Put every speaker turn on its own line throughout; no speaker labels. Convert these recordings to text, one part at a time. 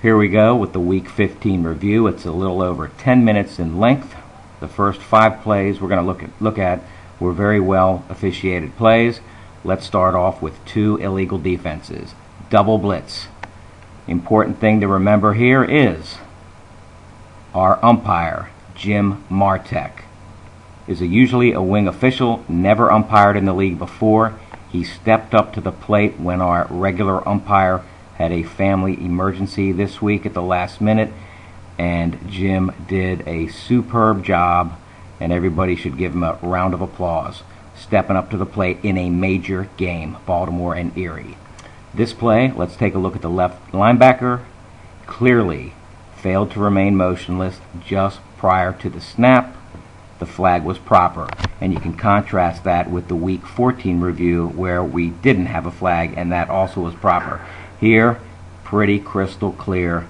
Here we go with the Week 15 review. It's a little over 10 minutes in length. The first 5 plays we're going to look at were very well officiated plays. Let's start off with 2 illegal defenses. Double blitz. Important thing to remember here is our umpire, Jim Martek, is usually a wing official, never umpired in the league before. He stepped up to the plate when our regular umpire had a family emergency this week at the last minute, and Jim did a superb job, and everybody should give him a round of applause, stepping up to the plate in a major game, Baltimore and Erie. This play, let's take a look at the left linebacker. Clearly failed to remain motionless just prior to the snap. The flag was proper, and you can contrast that with the Week 14 review where we didn't have a flag and that also was proper. Here, pretty crystal clear,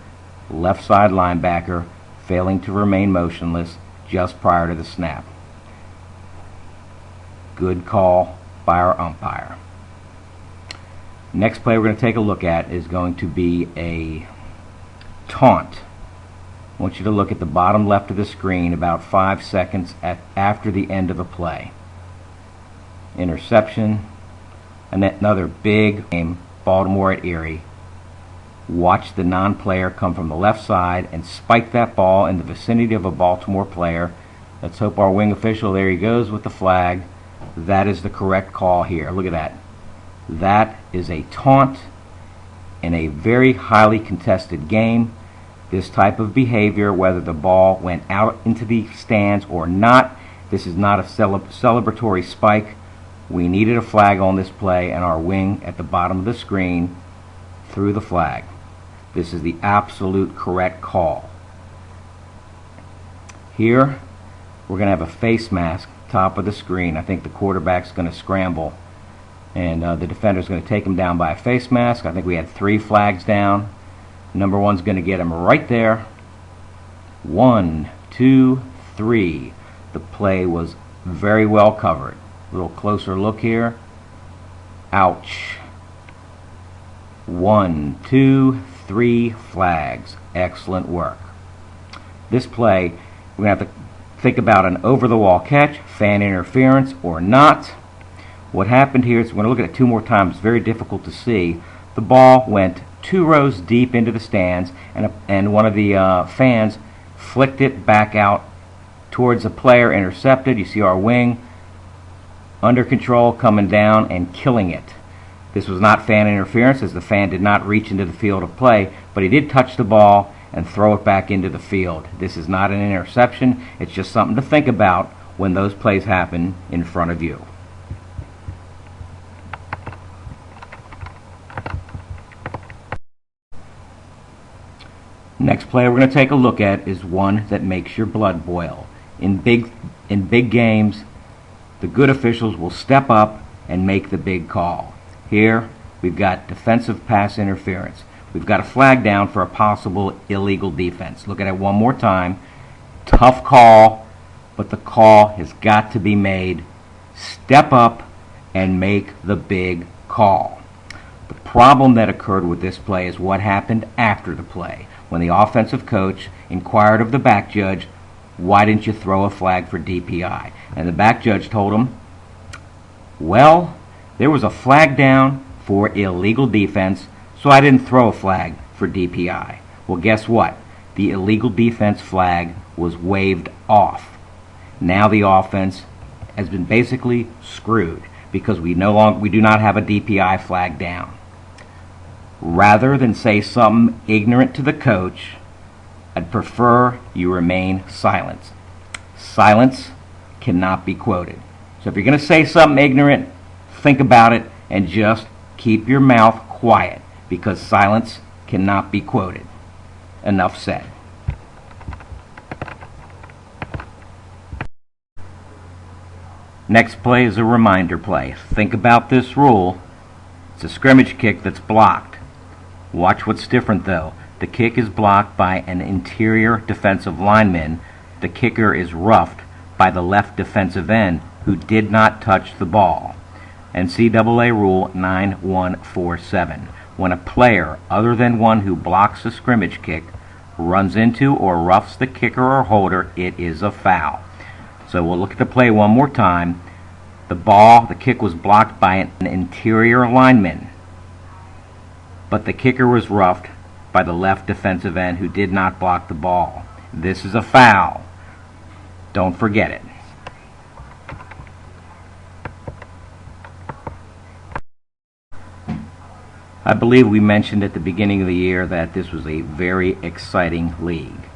left side linebacker failing to remain motionless just prior to the snap. Good call by our umpire. Next play we're going to take a look at is going to be a taunt. I want you to look at the bottom left of the screen about 5 seconds after the end of the play. Interception, and another big game, Baltimore at Erie. Watch the non-player come from the left side and spike that ball in the vicinity of a Baltimore player. Let's hope our wing official, there he goes with the flag. That is the correct call here. Look at that. That is a taunt in a very highly contested game. This type of behavior, whether the ball went out into the stands or not, this is not a celebratory spike. We needed a flag on this play, and our wing at the bottom of the screen threw the flag. This is the absolute correct call. Here, we're going to have a face mask top of the screen. I think the quarterback's going to scramble, and the defender's going to take him down by a face mask. I think we had 3 flags down. Number 1's going to get him right there. 1, 2, 3. The play was very well covered. A little closer look here. Ouch. 1, 2, 3 flags. Excellent work. This play, we're going to have to think about an over-the-wall catch, fan interference, or not. What happened here is, we're going to look at it 2 more times. It's very difficult to see. The ball went 2 rows deep into the stands, and one of the fans flicked it back out towards a player, intercepted. You see our wing under control, coming down and killing it. This was not fan interference, as the fan did not reach into the field of play, but he did touch the ball and throw it back into the field. This is not an interception. It's just something to think about when those plays happen in front of you. Next play we're going to take a look at is one that makes your blood boil. In big games, the good officials will step up and make the big call. Here, we've got defensive pass interference. We've got a flag down for a possible illegal defense. Look at it one more time. Tough call, but the call has got to be made. Step up and make the big call. The problem that occurred with this play is what happened after the play, when the offensive coach inquired of the back judge, "Why didn't you throw a flag for DPI?" And the back judge told him, "Well, there was a flag down for illegal defense, so I didn't throw a flag for DPI." Well, guess what? The illegal defense flag was waved off. Now the offense has been basically screwed because we do not have a DPI flag down. Rather than say something ignorant to the coach, I'd prefer you remain silent. Silence cannot be quoted. So if you're going to say something ignorant, think about it and just keep your mouth quiet, because silence cannot be quoted. Enough said. Next play is a reminder play. Think about this rule. It's a scrimmage kick that's blocked. Watch what's different though. The kick is blocked by an interior defensive lineman. The kicker is roughed by the left defensive end who did not touch the ball. NCAA Rule 9147. when a player other than one who blocks a scrimmage kick runs into or roughs the kicker or holder, it is a foul. So we'll look at the play one more time. The kick was blocked by an interior lineman, but the kicker was roughed by the left defensive end who did not block the ball. This is a foul. Don't forget it. I believe we mentioned at the beginning of the year that this was a very exciting league.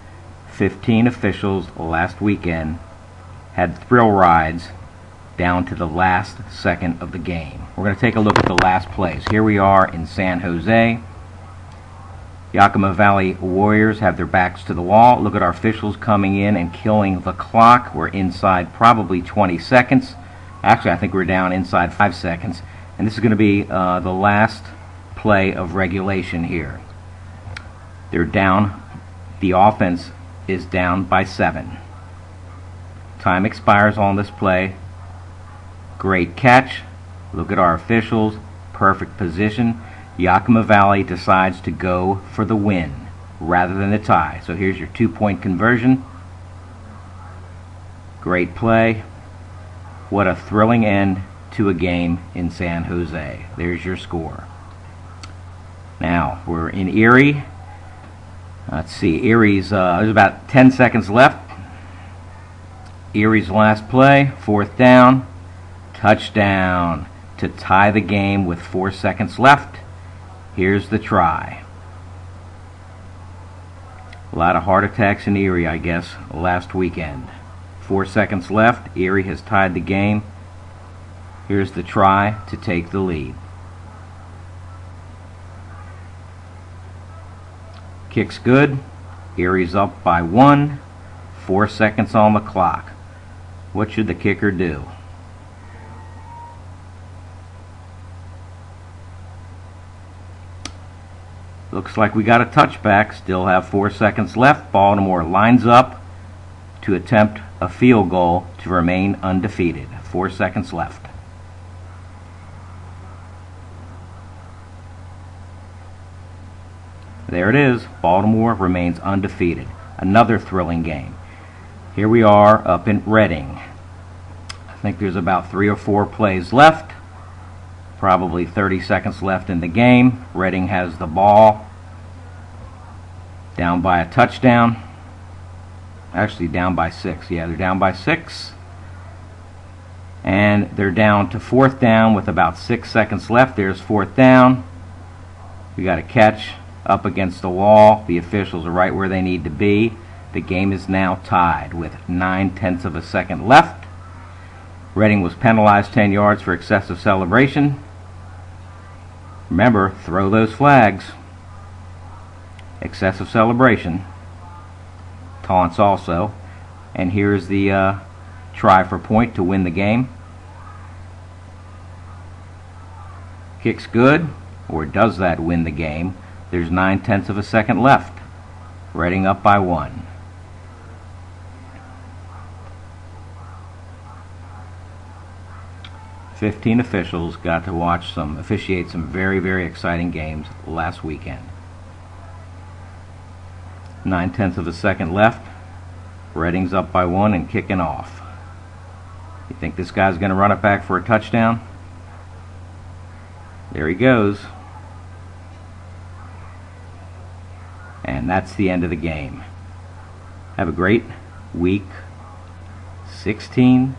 15 officials last weekend had thrill rides down to the last second of the game. We're going to take a look at the last plays. Here we are in San Jose. Yakima Valley Warriors have their backs to the wall. Look at our officials coming in and killing the clock. We're inside probably 20 seconds. Actually, I think we're down inside 5 seconds. And this is going to be the last play of regulation here. They're down. The offense is down by 7. Time expires on this play. Great catch. Look at our officials. Perfect position. Yakima Valley decides to go for the win rather than the tie. So here's your 2-point conversion. Great play. What a thrilling end to a game in San Jose. There's your score. Now we're in Erie. Let's see, Erie's there's about 10 seconds left. Erie's last play, 4th down, touchdown to tie the game with 4 seconds left. Here's the try. A lot of heart attacks in Erie, I guess, last weekend. 4 seconds left. Erie has tied the game. Here's the try to take the lead. Kick's good. Erie's up by 1. 4 seconds on the clock. What should the kicker do? Looks like we got a touchback. Still have 4 seconds left. Baltimore lines up to attempt a field goal to remain undefeated. 4 seconds left. There it is. Baltimore remains undefeated. Another thrilling game. Here we are up in Reading. I think there's about 3 or 4 plays left. Probably 30 seconds left in the game. Reading has the ball. Down by a touchdown. Actually down by 6. Yeah, they're down by 6. And they're down to 4th down with about 6 seconds left. There's 4th down. We got a catch up against the wall. The officials are right where they need to be. The game is now tied with 9/10 of a second left. Reading was penalized 10 yards for excessive celebration. Remember, throw those flags. Excessive celebration. Taunts also. And here's the try for point to win the game. Kick's good, or does that win the game? There's 9/10 of a second left. Reading up by 1. "15 officials got to officiate some very, very exciting games last weekend. 9/10 of a second left. Reading's up by 1 and kicking off. You think this guy's going to run it back for a touchdown? There he goes. And that's the end of the game. Have a great week 16